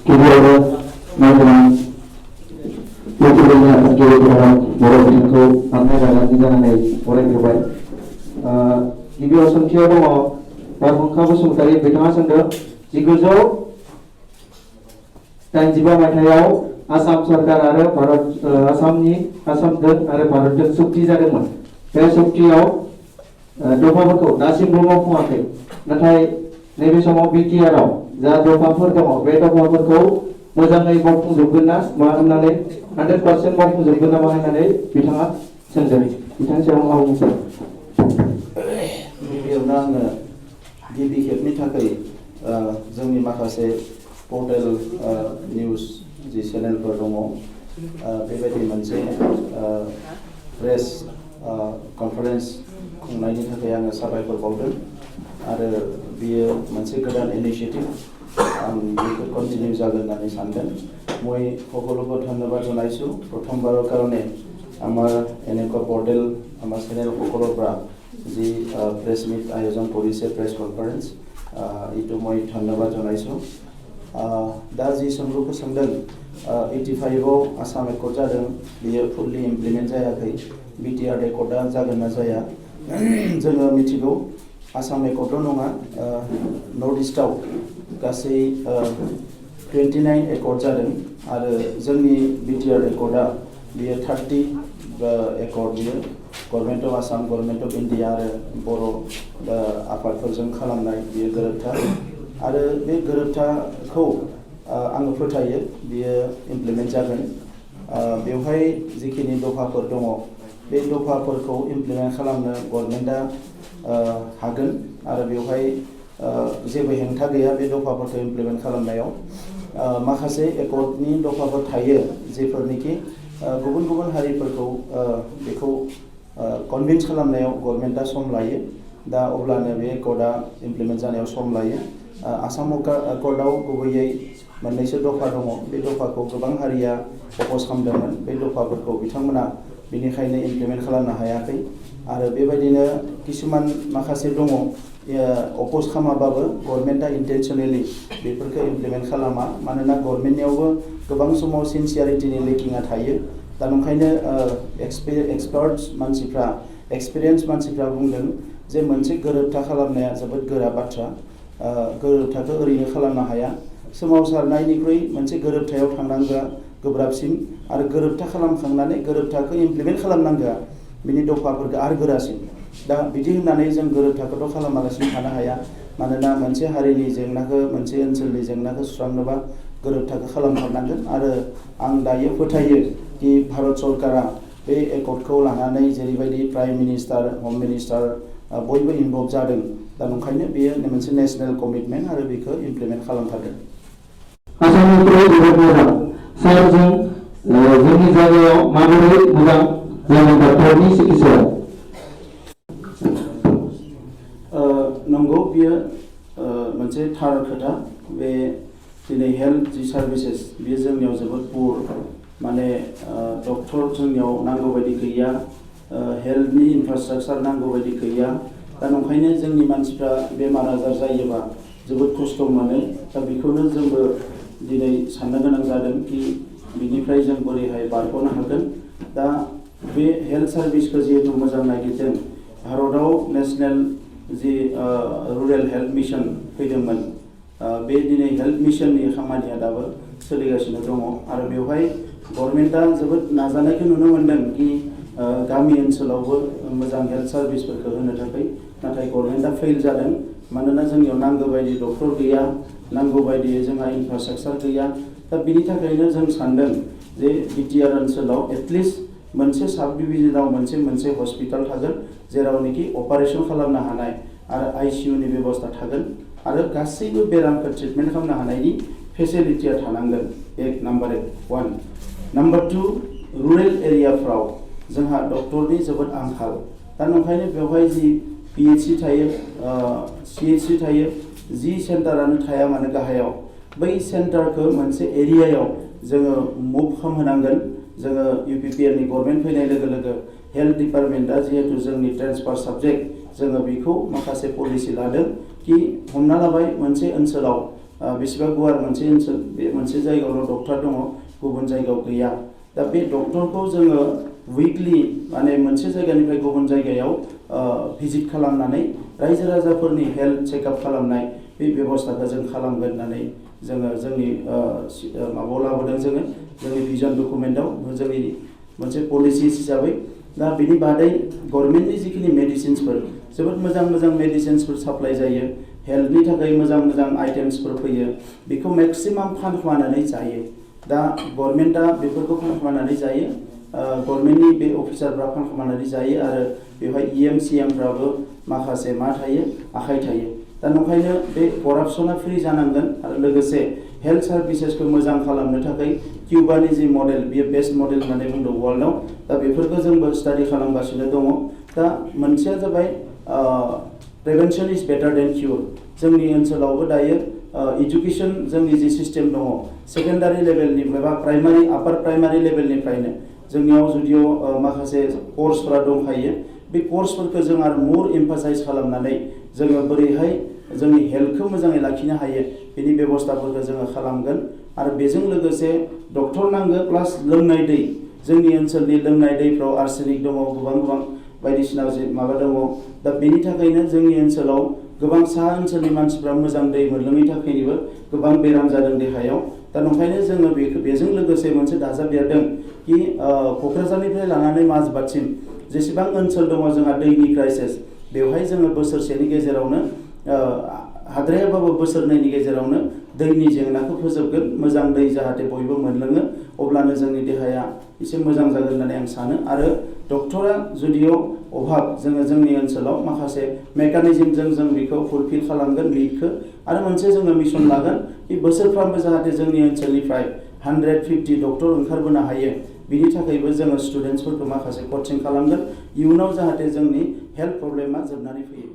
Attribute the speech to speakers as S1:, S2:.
S1: गिबियावनो मावग्रा लोगोफोरनि आफादगिरि बर' बिजोंखौ आमनाय जानानै जानानै बरायग्रोबाय। गिबियाव सोंथियाव दङ बारहुंखा बसुमतारी बिथाङा सोंदों 1985 मायथाइयाव आसाम सरकार आरो आसामजों आरो भारतजों सुक्ति जादोंमोन। बे सुक्तियाव दफाफोरखौ दासिमबो मावफुङाखै, नाथाय नैबे समाव बिटिआर आव जा दफाफोर दङ बे दफाफोरखौ मोजाङै मावफुंजोबगोन ना मा होननानै 100% मावफुंजोबगोन नामा होननानै बिथाङा सोंदों। बिथांनि सायाव आं बुंसै।
S2: गिबियावनो आङो गिबि खेबनि थाखाय जोंनि माखासे पर्टेल निउज जि चेनेलफोर दङ बेबायदि मोनसे प्रेस कनफारेन्स खुंनायनि थाखाय आङो साबायखर बावदों आरो बियो मोनसे गोदान इनिशिएटिভ आं बेखौ कन्टिनिउ जागोन होननानै सानदों। মই সকলোকে ধন্যবাদ জনাইছোঁ প্ৰথমবাৰৰ কাৰণে আমাৰ এনেকুৱা পৰ্টেল আমাৰ চেনেল সকলৰ পৰা যি প্ৰেছ মিট আয়োজন কৰিছে প্ৰেছ কনফাৰেন্স এইটো মই ধন্যবাদ জনাইছোঁ। दा जि सोंलुखौ सोंदों 85आव आसाम एकर्ड जादों बियो फुल्लि इमप्लिमेन्ट जायाखै। बिटिआर एकर्डआ जागोन ना जाया जोङो मिथिगौ। आसाम एकर्डल' नङा नर्थ इस्टआव गासै 29 एकर्ड जादों आरो जोंनि बिटिआर एकर्डआ बियो 30 एकर्ड बियो government of Assam government of India आरो बर' आफादफोरजों खालामनाय बियो गोरोबथा आरो बे गोरोबथाखौ आङो फोथायो बियो इमप्लिमेन्ट जागोन। बेवहाय जिखिनि दफाफोर दङ बे दफाफोरखौ इमप्लिमेन्ट खालामनो गभर्नमेन्टआ हागोन आरो बेवहाय जेबो हेंथा गैया बे दफाफोरखौ इमप्लिमेन्ट खालामनायाव। माखासे एकर्डनि दफाफोर थायो जेफोरनिखि गुबुन गुबुन हारिफोरखौ बेखौ कनभिन्स खालामनायाव गभर्नमेन्टआ सम लायो। दा अब्लानो बे एकर्डआ इमप्लिमेन्ट जानायाव सम लायो। आसाम एकर्डआव गुबैयै मोननैसो दफा दङ। बे दफाखौ गोबां हारिया अपोज खालामदोंमोन। बे दफाफोरखौ बिथांमोना बेनिखायनो इमप्लिमेन्ट खालामनो हायाखै आरो बेबायदिनो किसुमान माखासे दङ अपोज खालामाबाबो गभर्नमेन्टआ इन्टेनसनेलि बेफोरखौ इमप्लिमेन्ट खालामा मानोना गभर्नमेन्टनियावबो गोबां समाव सिनसियारिटिनि लेकिंआ थायो। दा ओंखायनो एक्सपार्ट्स मानसिफ्रा एक्सपिरियेन्स मानसिफ्रा बुंदों जे मोनसे गोरोबथा खालामनाया जोबोद गोरा बाथ्रा। गोरोबथाखौ ओरैनो खालामनो हाया। सोमावसारनायनिख्रुइ मोनसे गोरोबथायाव थांनांगौआ गोब्राबसिन आरो गोरोबथा खालामखांनानै गोरोबथाखौ इमप्लिमेन्ट खालामनांगौआ बिनि दफाफोरखौ आरो गोरासिन। दा बिदि होननानै जों गोरोबथाखौथ' खालामालासिनो थानो हाया मानोना मोनसे हारिनि जेंनाखौ मोनसे ओनसोलनि जेंनाखौ सुस्रांनोबा गोरोबथाखौ खालामथारनांगोन आरो आं दायो फोथायो कि भारत सरकारा बे एकर्डखौ लानानै जेरैबायदि प्राइम मिनिस्टार हम मिनिस्टार बयबो इनभल्भ जादों। दा ओंखायनो बेयो मोनसे नेशनेल कमिटमेन्ट आरो बेखौ इमप्लिमेन्ट खालामथारगोन।
S1: आसामनिफ्राय जोबोद मोजां सार जोंनि जायगायाव माबोरै मोजां जोंनि डक्टरनि चिकित्साया
S2: नंगौ बियो मोनसे थार खोथा। बे दिनै हेल्थ जि सार्भिसेस बियो जोंनियाव जोबोद पुर माने डक्टर जोंनियाव नांगौ बायदि गैया हेल्थनि इनफ्रास्ट्राक्चार नांगौ बायदि गैया। दा ओंखायनो जोंनि मानसिफ्रा बेमार आजार जायोबा जोबोद खस्थ' मोनो। दा बेखौनो जोंबो दिनै साननो गोनां जादों कि बिनिफ्राय जों बोरैहाय बारग'नो हागोन। दा बे हेल्थ सार्भिसखौ जिहेतु मोजां नागिरदों भारताव नेशनेल जि रुरेल हेल्थ मिशन फैदोंमोन बे दिनै हेल्थ मिशननि खामानिया दाबो सोलिगासिनो दङ आरो बेवहाय गभर्नमेन्टआ जोबोद नाजानायखौ नुनो मोनदों कि गामि ओनसोलावबो मोजां हेल्थ सार्भिसफोरखौ होनो थाखाय नाथाय गभर्नमेन्टआ फेल जादों मानोना जोंनियाव नांगौ बायदि डक्टर गैया नांगौ बायदियै जोंहा इनफ्रास्ट्राक्चार गैया। दा बिनि थाखायनो जों सानदों जे बिटिआर ओनसोलाव एटलिस्ट मोनसे साब डिभिजनाव मोनसे हस्पिटाल थागोन जेरावनोखि अपारेशन खालामनो हानाय आरो आइसिइउनि बेबस्था थागोन आरो गासैबो बेरामखौ ट्रिटमेन्ट खालामनो हानायनि फेसिलिटिया थानांगोन। नाम्बार 1 नाम्बार 2 रुरेल एरियाफ्राव जोंहा डक्टरनि जोबोद आंखाल। दा ओंखायनो बेवहाय जि पिएचसि थायो सिएचसि थायो जि सेन्टारानो थाया मानो गाहायाव बै सेन्टारखौ मोनसे एरियायाव जोङो मुभ खालामहोनांगोन। जोङो इउपिपिएलनि गभर्नमेन्ट फैनाय लोगो लोगो हेल्थ डिपार्टमेन्टआ जिहेतु जोंनि ट्रेन्सफार साबजेक्ट जोङो बेखौ माखासे पलिसि लादों कि हमना लाबाय मोनसे ओनसोलाव बेसेबा गुवार मोनसे ओनसोल बे मोनसे जायगायावल' डक्टर दङ गुबुन जायगायाव गैया दा बे डक्टरखौ जोङो उइकलि माने मोनसे जायगानिफ्राय गुबुन जायगायाव भिजिट खालामनानै रायजो राजाफोरनि हेल्थ चेकआप खालामनाय बे बेबस्थाखौ जों खालामगोन होननानै जोङो जोंनि माबायाव लाबोदों जोंनि भिजन डकुमेन्टआव जोंनि मोनसे पलिसि हिसाबै दा बिनि बादै गभर्नमेन्टनि जिखिनि मेडिसिन्सफोर जोबोद मोजां मोजां मेडिसिन्सफोर साप्लाय जायो हेल्थनि थाखाय मोजां मोजां आइटेम्सफोर फैयो बेखौ मेक्सिमाम फानखुमानानै जायो दा गभर्नमेन्टआ बेफोरखौ फानखुमानानै जायो गभर्नमेन्टनि बे अफिसारफ्रा फानखुमानानै जायो आरो बेवहाय EM-CMफ्राबो माखासे मा थायो आखाइ थायो दा नंखायनो बे करापसना फ्रि जानांगोन आरो लोगोसे हेल्थ सार्भिसेसखौ मोजां खालामनो थाखाय किउबानि जि मडेल बेयो बेस्ट मडेल होननानै बुंदों वर्ल्डआव दा बेफोरखौ जोंबो स्टाडि खालामगासिनो दङ दा मोनसेया जाबाय प्रिभेन्सन इज बेटार देन किउर जोंनि ओनसोलावबो दायो इडुकेसन जोंनि जि सिस्टेम दङ सेकेन्डारि लेभेलनिफ्राय बा प्राइमारि आपार प्राइमारि लेभेलनिफ्रायनो जोंनियाव जुदियाव माखासे कर्सफोरा दंखायो बे कर्सफोरखौ जों आरो मोर एम्फासाइज खालामनानै जोङो बोरैहाय जोंनि हेल्थखौ मोजाङै लाखिनो हायो बेनि बेबस्थाफोरखौ जोङो खालामगोन आरो बेजों लोगोसे डक्टर नांगौ प्लास लोंनाय दै जोंनि ओनसोलनि लोंनाय दैफ्राव आर्सेनिक दङ गोबां बायदिसिना माबा दङ दा बेनि थाखायनो जोंनि ओनसोलाव गोबां सा ओनसोलनि मानसिफ्रा मोजां दै मोनलोङैनि थाखायनोबो गोबां बेराम जादों देहायाव दा नंखायनो जोङो बेजों लोगोसे मोनसे दाजाबदेरदों कि क'क्राझारनिफ्राय लानानै माजबातसिम जेसेबां ओनसोल दङ जोंहा दैनि क्राइसिस बेवहाय जोङो बोसोरसेनि गेजेरावनो हाद्रायाबाबो बोसोरनैनि गेजेरावनो दैनि जेंनाखौ फोजोबगोन मोजां दै जाहाथे बयबो मोनलोङो अब्लानो जोंनि देहाया एसे मोजां जागोन होननानै आं सानो आरो डक्टरा जुदियाव अभाब जोङो जोंनि ओनसोलाव माखासे मेकानिजमजों जों बेखौ फुलफिल खालामगोन निडखौ आरो मोनसे जोङो मिशन लागोन कि बोसोरफ्रामबो जाहाथे जोंनि ओनसोलनिफ्राय 150 डक्टर ओंखारबोनो हायो बिनि थाखायबो जोङो स्टुडेन्टसफोरखौ माखासे कचिं खालामगोन इयुनाव जाहाथे जोंनि हेल्थ प्रब्लेमा जोबनानै फैयो